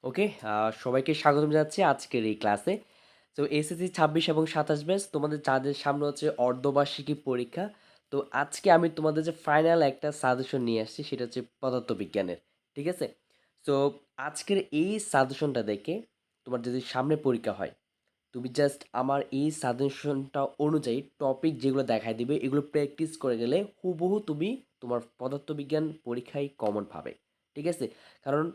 ওকে, সবাইকে স্বাগতম জানাচ্ছি আজকের এই ক্লাসে। তো এসএসসি 26 এবং 27 ব্যাচ তোমাদের যাদের সামনে হচ্ছে অর্ধবার্ষিকী পরীক্ষা। তো আজকে আমি তোমাদের যে ফাইনাল একটা সাজেশন নিয়ে আসছি সেটা হচ্ছে পদার্থবিজ্ঞানের। ঠিক আছে? সো আজকের এই সাজেশনটা দেখে তোমার যদি সামনে পরীক্ষা হয়, তুমি জাস্ট আমার এই সাজেশনটা অনুযায়ী টপিক যেগুলো দেখায় দিবে এগুলো প্র্যাকটিস করে গেলে হুবহু তুমি তোমার পদার্থবিজ্ঞান পরীক্ষায় কমন পাবে। ঠিক আছে? কারণ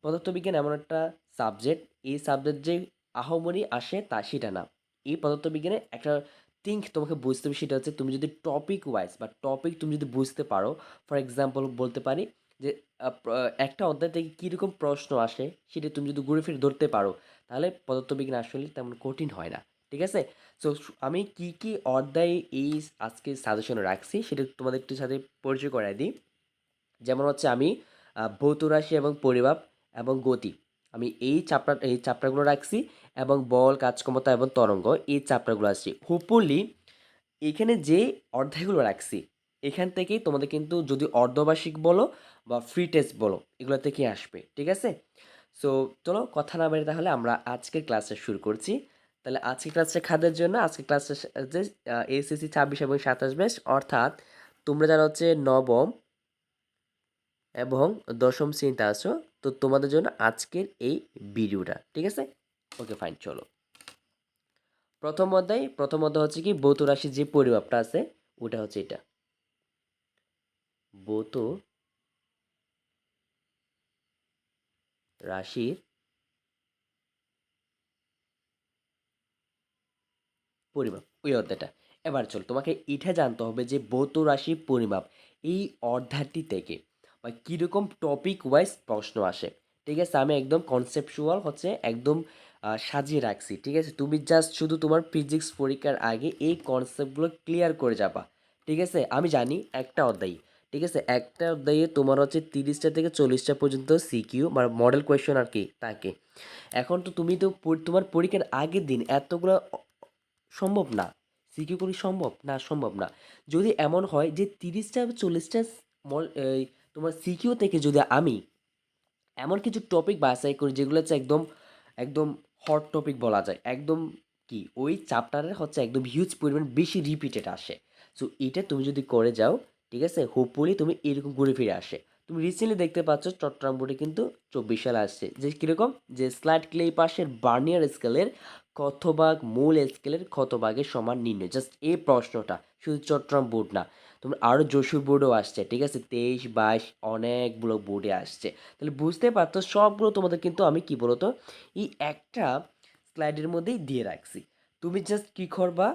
পদার্থবিজ্ঞান এমন একটা সাবজেক্ট, এই সাবজেক্ট যে আহামরি আসে তা সেটা না। এই পদার্থবিজ্ঞানে একটা থিঙ্ক তোমাকে বুঝতে হবে, সেটা হচ্ছে তুমি যদি টপিক ওয়াইজ বা টপিক তুমি যদি বুঝতে পারো। ফর এক্সাম্পল বলতে পারি যে একটা অধ্যায় থেকে কীরকম প্রশ্ন আসে সেটা তুমি যদি ঘুরে ফিরে ধরতে পারো, তাহলে পদার্থবিজ্ঞান আসলে তেমন কঠিন হয় না। ঠিক আছে? সো আমি কি কি অধ্যায় এই আজকে সাজেশনে রাখছি সেটা তোমাদের একটু সাথে পরিচয় করাই দিই। যেমন হচ্ছে আমি ভৌত রাশি এবং পরিমাপ এবং গতি, আমি এই চ্যাপ্টারগুলো রাখছি। এবং বল, কাজক্ষমতা এবং তরঙ্গ, এই চ্যাপ্টারগুলো আসছে হোপফুলি। এখানে যে অধ্যায়গুলো রাখছি এখান থেকেই তোমাদের কিন্তু যদি অর্ধবার্ষিক বলো বা ফ্রি টেস্ট বলো এগুলো থেকেই আসবে। ঠিক আছে? সো চলো কথা না বেরিয়ে তাহলে আমরা আজকের ক্লাসটা শুরু করছি। তাহলে আজকের ক্লাসটা খাদের জন্য আজকের ক্লাসটা যে এসএসসি 26 এবং 27 ব্যাচ, অর্থাৎ তোমরা যারা হচ্ছে নবম এবং দশম শ্রেণীতে আছো, তো তোমাদের জন্য আজকের এই ভিডিওটা। ঠিক আছে? ওকে ফাইন, চলো। প্রথম অধ্যায় হচ্ছে কি ভৌত রাশির যে পরিমাপটা আছে ওটা হচ্ছে এটা, ভৌত রাশির পরিমাপ, ওই অধ্যায়টা। এবার চল তোমাকে এটা জানতে হবে যে ভৌত রাশির পরিমাপ এই অধ্যায়টি থেকে বা কীরকম টপিক ওয়াইজ প্রশ্ন আসে। ঠিক আছে? আমি একদম কনসেপচুয়াল হচ্ছে একদম সাজিয়ে রাখছি। ঠিক আছে? তুমি জাস্ট শুধু তোমার ফিজিক্স পরীক্ষার আগে এই কনসেপ্টগুলো ক্লিয়ার করে যাবা। ঠিক আছে? আমি জানি একটা অধ্যায়, ঠিক আছে, একটা অধ্যায়ে তোমার হচ্ছে 30টা থেকে 40টা পর্যন্ত সিকিউ বা মডেল কোয়েশ্চেন আর কি থাকে। এখন তো তুমি তো তোমার পরীক্ষার আগের দিন এতগুলো সম্ভব না। সিকিউ করি সম্ভব না, সম্ভব না। যদি এমন হয় যে 30টা 40টা এই তোমার সিকিউ থেকে যদি আমি এমন কিছু টপিক বাছাই করি যেগুলো হচ্ছে একদম একদম হট টপিক বলা যায়, একদম কি ওই চ্যাপ্টারের হচ্ছে একদম হিউজ পরিমাণ বেশি রিপিটেড আসে। সো এটা তুমি যদি করে যাও, ঠিক আছে, হোপফুলি তুমি এরকম ঘুরে ফিরে আসে। তুমি রিসেন্টলি দেখতে পাচ্ছ চট্টগ্রাম বোর্ডে কিন্তু 24 সালে আসছে যে কীরকম যে স্লাইড ক্লে পাশের বার্নিয়ার স্কেলের কত ভাগ মূল স্কেলের কত ভাগের সমান নির্ণয়, জাস্ট এই প্রশ্নটা শুধু চট্টগ্রাম বোর্ড না, তোমার আরও যশোর বোর্ডেও আসছে। ঠিক আছে? 23, 22 অনেকগুলো বোর্ডে আসছে। তাহলে বুঝতে পারতো সবগুলো তোমাদের কিন্তু আমি কি বলতো এই একটা স্লাইডের মধ্যেই দিয়ে রাখছি। তুমি জাস্ট কি করবা,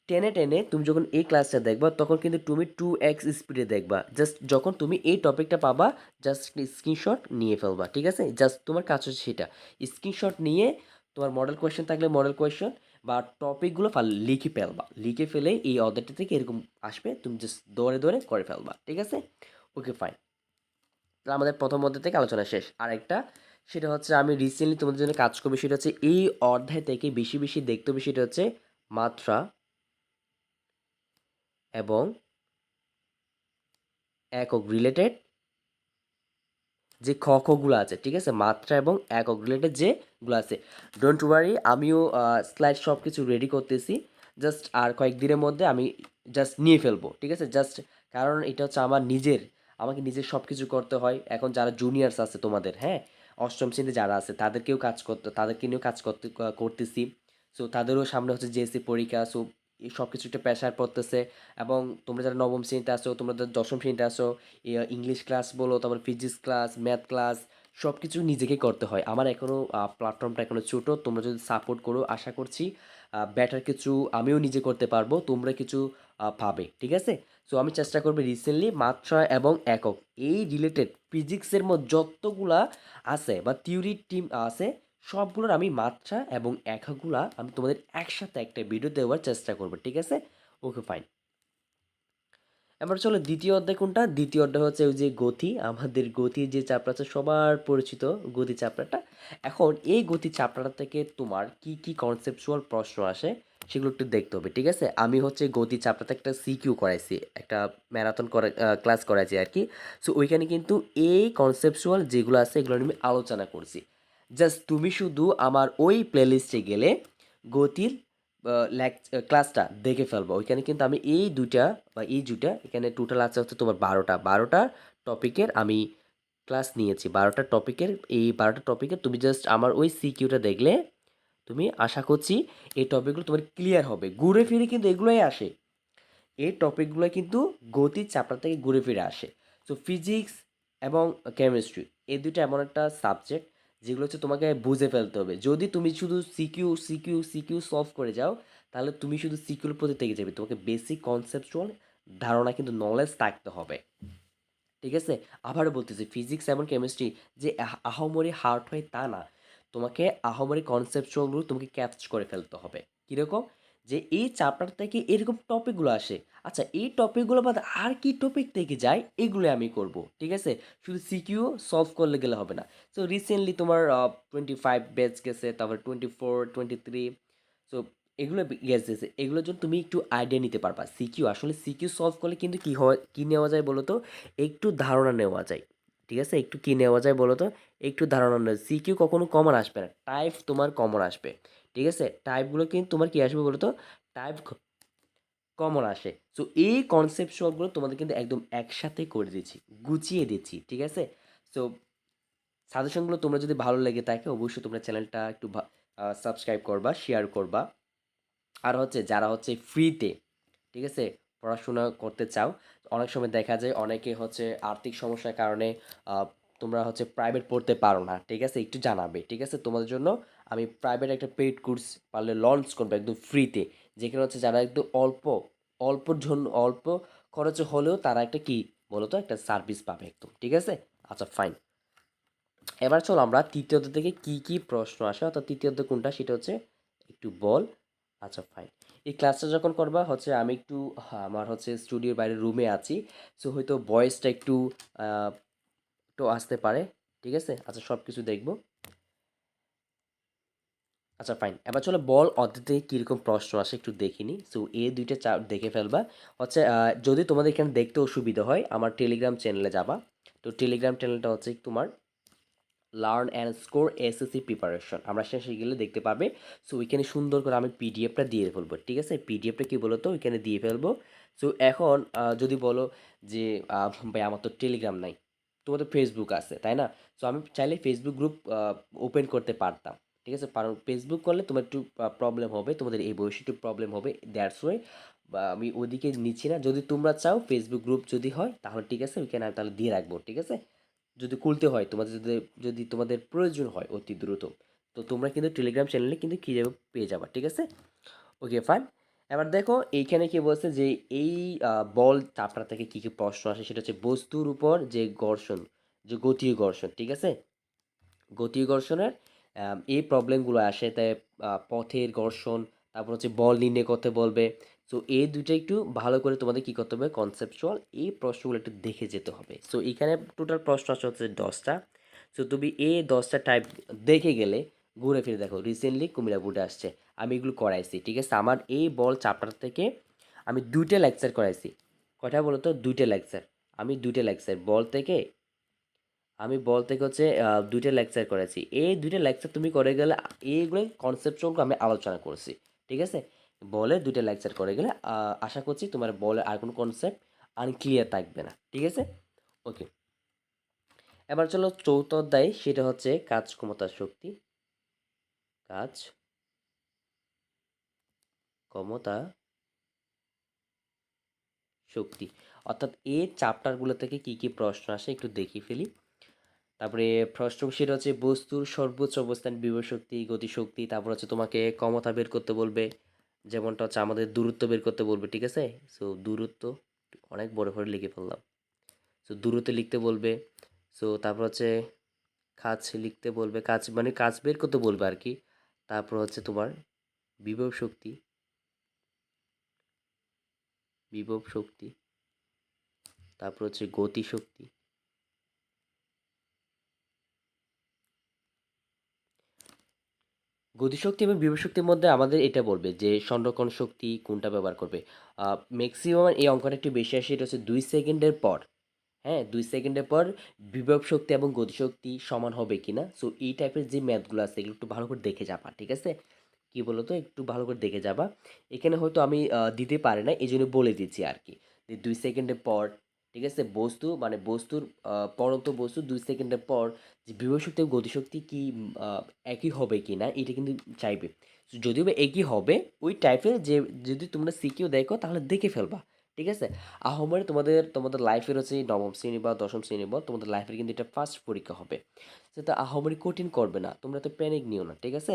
টেনে টেনে তুমি যখন এই ক্লাসটা দেখবা তখন কিন্তু তুমি 2x স্পিডে দেখবা। জাস্ট যখন তুমি এই টপিকটা পাবা জাস্ট স্ক্রিনশট নিয়ে ফেলবা। ঠিক আছে? জাস্ট তোমার কাজ হচ্ছে সেটা, স্ক্রিনশট নিয়ে তোমার মডেল কোয়েশ্চেন থাকলে মডেল কোয়েশ্চেন বা টপিকগুলো লিখে ফেলবা। লিখে ফেলে এই অধ্যায়টা থেকে এরকম আসবে, তুমি জাস্ট দৌড়ে দৌড়ে করে ফেলবা। ঠিক আছে? Okay fine. তাহলে আমাদের প্রথম অধ্যায় থেকে আলোচনা শেষ। আরেকটা, সেটা হচ্ছে আমি রিসেন্টলি তোমাদের জন্য কাজ করবো, সেটা হচ্ছে এই অধ্যায় থেকে বেশি বেশি দেখতে হবে সেটা হচ্ছে মাত্রা এবং একক রিলেটেড যে খগুলো আছে। ঠিক আছে? মাত্রা এবং একক রিলেটেড যেগুলো আছে। ডোন্ট ওয়ারি, আমিও স্লাইড সব কিছু রেডি করতেছি। জাস্ট আর কয়েকদিনের মধ্যে আমি জাস্ট নিয়ে ফেলবো। ঠিক আছে? জাস্ট কারণ এটা হচ্ছে আমার নিজের, আমাকে নিজের সব কিছু করতে হয়। এখন যারা জুনিয়র্স আছে তোমাদের, হ্যাঁ, অষ্টম শ্রেণীতে যারা আছে তাদেরকেও কাজ করতে, তাদেরকে নিয়েও কাজ করতেছি। সো তাদেরও সামনে হচ্ছে জেএসসি পরীক্ষা। সো এই সব কিছু একটা প্রেশার পড়তেছে। এবং তোমরা যারা নবম শ্রেণীতে আসো, তোমরা যারা দশম শ্রেণীতে আসো, ইংলিশ ক্লাস বলো, তারপর ফিজিক্স ক্লাস, ম্যাথ ক্লাস, সব কিছু নিজেকে করতে হয়। আমার এখনও প্ল্যাটফর্মটা এখনও ছোটো, তোমরা যদি সাপোর্ট করো আশা করছি বেটার কিছু আমিও নিজে করতে পারবো, তোমরা কিছু পাবে। ঠিক আছে? সো আমি চেষ্টা করবো রিসেন্টলি মাত্রা এবং একক এই রিলেটেড ফিজিক্সের মধ্যে যতগুলা আছে বা থিওরি টিম আছে সবগুলোর আমি মাত্রা এবং এককগুলা আমি তোমাদের একসাথে একটা ভিডিও দেওয়ার চেষ্টা করবো। ঠিক আছে? Okay fine. এবার চলো দ্বিতীয় অধ্যায় কোনটা? দ্বিতীয় অধ্যায় হচ্ছে ওই যে গতি, আমাদের গতির যে চ্যাপ্টার আছে সবার পরিচিত গতি চ্যাপ্টারটা। এখন এই গতি চ্যাপ্টারটা থেকে তোমার কি কি কনসেপচুয়াল প্রশ্ন আসে সেগুলো একটু দেখতে হবে। ঠিক আছে? আমি হচ্ছে গতি চ্যাপ্টারতে একটা সিকিউ করাইছি, একটা ম্যারাথন করে ক্লাস করাইছি আর কি। সো ওইখানে কিন্তু এই কনসেপচুয়াল যেগুলো আছে এগুলো নিয়ে আমি আলোচনা করছি। জাস্ট তুমি শুধু আমার ওই প্লেলিস্টে গেলে গতির ক্লাসটা দেখে ফেলবো। ওইখানে কিন্তু আমি এই দুইটা বা এই দুইটা এখানে টোটাল আছে হচ্ছে তোমার 12টা টপিকের আমি ক্লাস নিয়েছি। 12টা টপিকের, এই 12টা টপিকের তুমি জাস্ট আমার ওই সিকিউটা দেখলে তুমি আশা করছি এই টপিকগুলো তোমার ক্লিয়ার হবে। ঘুরে ফিরে কিন্তু এগুলোই আসে, এই টপিকগুলো কিন্তু গতির চ্যাপ্টার থেকে ঘুরে ফিরে আসে। সো ফিজিক্স এবং কেমিস্ট্রি এই দুটো এমন একটা সাবজেক্ট যেগুলো হচ্ছে তোমাকে বুঝে ফেলতে হবে। যদি তুমি শুধু সিকিউ সিকিউ সিকিউ সলভ করে যাও তাহলে তুমি শুধু সিকিউর প্রতি থেকে যাবে, তোমাকে বেসিক কনসেপচুয়াল ধারণা কিন্তু নলেজ থাকতে হবে। ঠিক আছে? আবারও বলতেছি ফিজিক্স এবং কেমিস্ট্রি যে আহামরি হার্ড হয় তা না। তোমাকে আহামরি কনসেপচুয়ালগুলো তোমাকে ক্যাচ করে ফেলতে হবে। কীরকম? যে এই চ্যাপ্টার থেকে এরকম টপিকগুলো আসে। আচ্ছা এই টপিকগুলো বাদে আর কি টপিক থেকে যায় এগুলো আমি করব। ঠিক আছে? শুধু সিকিউ সলভ করলে গেলে হবে না। সো রিসেন্টলি তোমার 25 ব্যাচ গেছে, তারপর 24, 23। সো এগুলো গেছে, এগুলোর জন্য তুমি একটু আইডিয়া নিতে পারবা। সিকিউ আসলে সিকিউ সলভ করলে কিন্তু কি হয়, কি নেওয়া যায় বলো তো? একটু ধারণা নেওয়া যায়। ঠিক আছে? একটু কি নেওয়া যায় বলো তো? একটু ধারণা নেওয়া, সিকিউ কখনো কমন আসবে না। টাইপ তোমার কমন আসবে। ঠিক আছে? টাইপগুলো কিন্তু তোমার কি আসবে বলো তো? টাইপ কমন আসে। সো এই কনসেপ্ট সবগুলো তোমাদের কিন্তু একদম একসাথে করে দিচ্ছি, গুছিয়ে দিচ্ছি। ঠিক আছে? সো সাজেশনগুলো তোমরা যদি ভালো লেগে থাকে অবশ্যই তোমরা চ্যানেলটা একটু সাবস্ক্রাইব করবা, শেয়ার করবা। আর হচ্ছে যারা হচ্ছে ফ্রিতে, ঠিক আছে, পড়াশোনা করতে চাও, অনেক সময় দেখা যায় অনেকে হচ্ছে আর্থিক সমস্যার কারণে আহ, তোমরা হচ্ছে প্রাইভেট পড়তে পারো না। ঠিক আছে? একটু জানাবে। ঠিক আছে? তোমাদের জন্য আমি প্রাইভেট একটা পেইড কোর্স পারলে লঞ্চ করবো একদম ফ্রিতে, যেখানে হচ্ছে যারা একদম অল্প অল্পর জন্য অল্প খরচে হলেও তারা একটা কি বলতো একটা সার্ভিস পাবে একদম। ঠিক আছে? আচ্ছা ফাইন। এবার চলো আমরা তৃতীয় অধ্যায় থেকে কি কি প্রশ্ন আসে, অর্থাৎ তৃতীয় অধ্যায় কোনটা সেটা হচ্ছে একটু বল। আচ্ছা ফাইন। এই ক্লাসটা যখন করবা হচ্ছে আমি একটু আমার হচ্ছে স্টুডিওর বাইরে রুমে আছি। সো হয়তো ভয়েসটা একটু আহ, একটু আসতে পারে। ঠিক আছে? আচ্ছা সব কিছু দেখবো। আচ্ছা ফাইন। এবার চলো বল অধ্যায় থেকে কীরকম প্রশ্ন আসে একটু দেখিনি। সো এই দুইটা দেখে ফেলবা। হচ্ছে যদি তোমাদের এখানে দেখতে অসুবিধা হয় আমার টেলিগ্রাম চ্যানেলে যাবা। তো টেলিগ্রাম চ্যানেলটা হচ্ছে তোমার learn and score SSC preparation, আমরা শেষে গেলে দেখতে পাবে। সো ওইখানে সুন্দর করে আমি পিডিএফটা দিয়ে ফেলবো। ঠিক আছে? পিডিএফটা কী বলো তো ওইখানে দিয়ে ফেলবো। সো এখন যদি বলো যে ভাই আমার তো টেলিগ্রাম নাই, তোমার তো ফেসবুক আছে তাই না? সো আমি চাইলে ফেসবুক গ্রুপ ওপেন করতে পারতাম। ঠিক আছে? কারণ ফেসবুক করলে তোমার একটু প্রবলেম হবে, তোমাদের এই বয়সে একটু প্রবলেম হবে, দ্যাটস ওয়াই বা আমি ওদিকে নিচ্ছি না। যদি তোমরা চাও ফেসবুক গ্রুপ যদি হয় তাহলে ঠিক আছে, ওইখানে আমি তাহলে দিয়ে রাখবো। ঠিক আছে? যদি খুলতে হয় তোমাদের, যদি যদি তোমাদের প্রয়োজন হয় অতি দ্রুত, তো তোমরা কিন্তু টেলিগ্রাম চ্যানেলে কিন্তু কী যাবে পেয়ে যাবা। ঠিক আছে? Okay fine. এবার দেখো এইখানে কি বলছে যে এই বল চাপটা থেকে কী কী প্রশ্ন আসে, সেটা হচ্ছে বস্তুর উপর যে ঘর্ষণ, যে গতীয় ঘর্ষণ। ঠিক আছে? গতীয় ঘর্ষণের এই প্রবলেমগুলো আসে, তাই পথের ঘর্ষণ, তারপর হচ্ছে বল নির্ণয় করতে বলবে। সো এই দুইটা একটু ভালো করে তোমাদের কী করতে হবে, কনসেপচুয়াল এই প্রশ্নগুলো একটু দেখে যেতে হবে। সো এখানে টোটাল প্রশ্ন আসে হচ্ছে 10টা। সো তুমি এই 10টা টাইপ দেখে গেলে ঘুরে ফিরে দেখো রিসেন্টলি কুমিল্লা বোর্ডে আসছে, আমি এগুলো করাইছি। ঠিক আছে? আমার এই বল চ্যাপ্টার থেকে আমি 2টা লেকচার করাইছি। কয়টা বলো তো? 2টা লেকচার। আমি 2টা লেকচার বল থেকে, আমি বল থেকে হচ্ছে 2টা লেকচার করেছি। এই 2টা লেকচার তুমি করে গেলে এইগুলো কনসেপচুয়াল আমি আলোচনা করছি। ঠিক আছে? বলে 2টা লেকচার করে গেলে আশা করছি তোমার বলে আর কোনো কনসেপ্ট আনক্লিয়ার থাকবে না। ঠিক আছে? ওকে। এবার চলো চৌথ অধ্যায়, সেটা হচ্ছে কাজ ক্ষমতা শক্তি। কাজ ক্ষমতা শক্তি, অর্থাৎ এই চ্যাপ্টারগুলো থেকে কি কি প্রশ্ন আসে একটু দেখি ফেলি। তারপরে প্রশ্ন সেটা হচ্ছে বস্তুর সর্বোচ্চ অবস্থান বিভব শক্তি, গতিশক্তি। তারপর হচ্ছে তোমাকে ক্ষমতা বের করতে বলবে, যেমনটা হচ্ছে আমাদের দূরত্ব বের করতে বলবে। ঠিক আছে? সো দূরত্ব অনেক বড় করে লিখে ফেললাম। সো দূরত্ব লিখতে বলবে। সো তারপর হচ্ছে কাজ লিখতে বলবে, কাজ মানে কাজ বের করতে বলবে আর কি। তারপর হচ্ছে তোমার বিভব শক্তি, বিভব শক্তি, তারপর হচ্ছে গতিশক্তি। গতিশক্তি এবং বিভব শক্তির মধ্যে আমাদের এটা বলবে যে সংরক্ষণ শক্তি কোনটা ব্যবহার করবে। ম্যাক্সিমাম এই অঙ্কটা একটু বেশি আসে, এটা হচ্ছে 2 সেকেন্ডের পর হ্যাঁ, ২ সেকেন্ডের পর বিভব শক্তি এবং গতিশক্তি সমান হবে কিনা? সো এই টাইপের যে ম্যাথগুলো আছে এগুলো একটু ভালো করে দেখে যাবা। ঠিক আছে? কি বলো তো? একটু ভালো করে দেখে যাবা। এখানে হয়তো আমি দিতে পারি না, এজন্য বলে দিচ্ছি আরকি। যে ২ সেকেন্ডের পর, ঠিক আছে? বস্তু মানে বস্তুর পড়ন্ত বস্তু ২ সেকেন্ডের পর যে বিভব শক্তি এবং গতিশক্তি কি আ একই হবে কিনা এটা কিন্তু চাইবে। যদিও বা একই হবে, ওই টাইপের যে যদি তোমরা সিকিউ দেখো তাহলে দেখে ফেলবা। ঠিক আছে? আহামরি তোমাদের লাইফের হচ্ছে এই নবম শ্রেণী বা দশম শ্রেণী বল, তোমাদের লাইফের কিন্তু এটা ফার্স্ট পরীক্ষা হবে। সেটা আহামরি কঠিন করবে না, তোমরা তো প্যানিক নিও না। ঠিক আছে?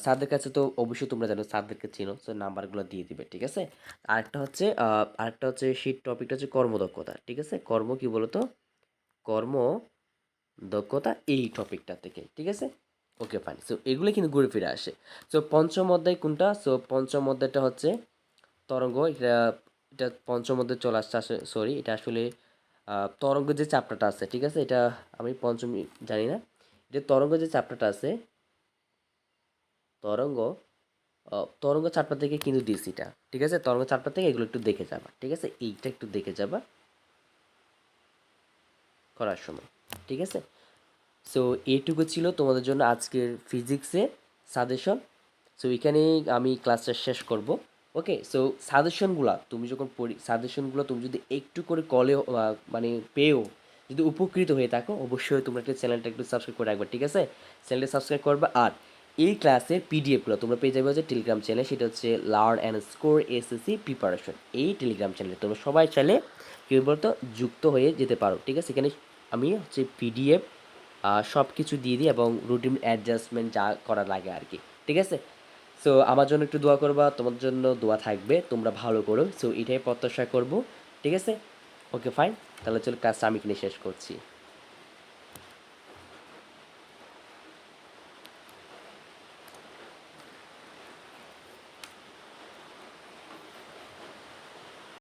স্যারদের কাছে তো অবশ্যই তোমরা জানো, স্যারদেরকে চিনো, সো নাম্বারগুলো দিয়ে দিবে। ঠিক আছে? আরেকটা হচ্ছে সেই টপিকটা হচ্ছে কর্মদক্ষতা। ঠিক আছে? কর্ম কি বলতো? কর্ম দক্ষতা এই টপিকটা থেকে। ঠিক আছে? Okay fine. সো এগুলো কিন্তু ঘুরে ফিরে আসে। সো পঞ্চম অধ্যায় কোনটা? সো পঞ্চম অধ্যায়টা হচ্ছে তরঙ্গ। এটা পঞ্চম অধ্যায়ে চলে আসছে, সরি, এটা আসলে তরঙ্গ যে চ্যাপ্টারটা আছে, ঠিক আছে, এটা আমি পঞ্চম জানি না। এটা তরঙ্গ যে চ্যাপ্টারটা আছে, তরঙ্গ তরঙ্গ চ্যাপ্টার থেকে কিন্তু দিছি এটা। ঠিক আছে? তরঙ্গ চ্যাপ্টার থেকে এগুলো একটু দেখে যাবা। ঠিক আছে? এইটা একটু দেখে যাবা করার সময়। ঠিক আছে? সো এইটুকু ছিল তোমাদের জন্য আজকের ফিজিক্সে সাজেশন। সো এখানেই আমি ক্লাসটা শেষ করব। ওকে, সো সাজেশনগুলো তুমি যখন পড়ি, সাজেশনগুলো তুমি যদি একটু করে কলে মানে পেয়েও যদি উপকৃত হয়ে থাকো, অবশ্যই তোমরা একটা চ্যানেলটা একটু সাবস্ক্রাইব করে রাখবে। ঠিক আছে? চ্যানেলটা সাবস্ক্রাইব করবে। আর এই ক্লাসের পিডিএফগুলো তোমরা পেয়ে যাবে যে টেলিগ্রাম চ্যানেল, সেটা হচ্ছে learn and score SSC preparation. এই টেলিগ্রাম চ্যানেলে তোমরা সবাই চাইলে কী বলতো যুক্ত হয়ে যেতে পারো। ঠিক আছে? এখানে আমি হচ্ছে পিডিএফ সব কিছু দিয়ে দিই এবং রুটিন অ্যাডজাস্টমেন্ট যা করা লাগে আর কি। ঠিক আছে? সো আমার জন্য একটু দোয়া করবা, তোমার জন্য দোয়া থাকবে, তোমরা ভালো করো। সো এটাই প্রত্যাশা করব। ঠিক আছে? Okay fine. তাহলে চলো, কাজটা আমি কিনে শেষ করছি।